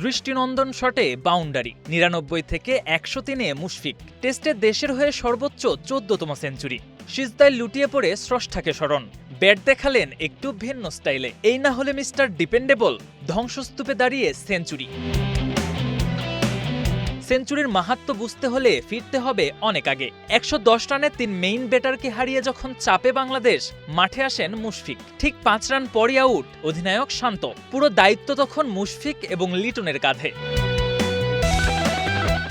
দৃষ্টিনন্দন শটে বাউন্ডারি। ৯৯ থেকে ১০৩-এ মুশফিক। টেস্টে দেশের হয়ে সর্বোচ্চ ১৪তম সেঞ্চুরি। সিজদায় লুটিয়ে পড়ে স্রষ্টাকে স্মরণ। ব্যাট দেখালেন একটু ভিন্ন স্টাইলে। এই না হলে মিস্টার ডিপেন্ডেবল। ধ্বংসস্তূপে দাঁড়িয়ে সেঞ্চুরি। সেঞ্চুরির মাহাত্ম্য বুঝতে হলে ফিরতে হবে অনেক আগে। ১১০ রানে ৩ মেইন ব্যাটারকে হারিয়ে যখন চাপে বাংলাদেশ, মাঠে আসেন মুশফিক। ঠিক ৫ রান পরই আউট অধিনায়ক শান্ত। পুরো দায়িত্ব তখন মুশফিক এবং লিটনের কাঁধে।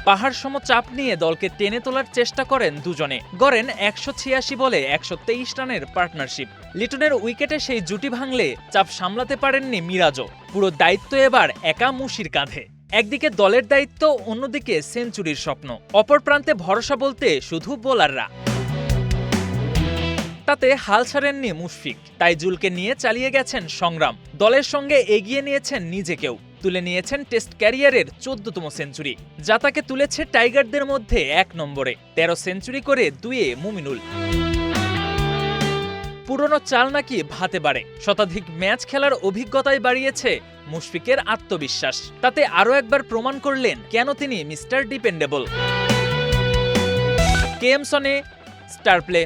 পাহাড় সম চাপ নিয়ে দলকে টেনে তোলার চেষ্টা করেন দুজনে। গড়েন ১৮৬ বলে ১২৩ রানের পার্টনারশিপ। লিটনের উইকেটে সেই জুটি ভাঙলে চাপ সামলাতে পারেননি মিরাজও। পুরো দায়িত্ব এবার একা মুশির কাঁধে। একদিকে দলের দায়িত্ব, অন্যদিকে সেঞ্চুরির স্বপ্ন। অপর প্রান্তে ভরসা বলতে শুধু বোলাররা। তাতে হাল ছাড়েননি মুশফিক। তাইজুলকে নিয়ে চালিয়ে গেছেন সংগ্রাম। দলের সঙ্গে এগিয়ে নিয়েছেন নিজেকেও। তুলে নিয়েছেন টেস্ট ক্যারিয়ারের ১৪তম সেঞ্চুরি, যা তাকে তুলেছে টাইগারদের মধ্যে ১ নম্বরে। ১৩ সেঞ্চুরি করে ২-এ মুমিনুল। পুরনো চাল নাকি ভাতে বাড়ে। শতাধিক ম্যাচ খেলার অভিজ্ঞতায় বাড়িয়েছে মুশফিকের আত্মবিশ্বাস। তাতে আরও একবার প্রমাণ করলেন কেন তিনি মিস্টার ডিপেন্ডেবল। কেএম সনে, স্টার প্লে।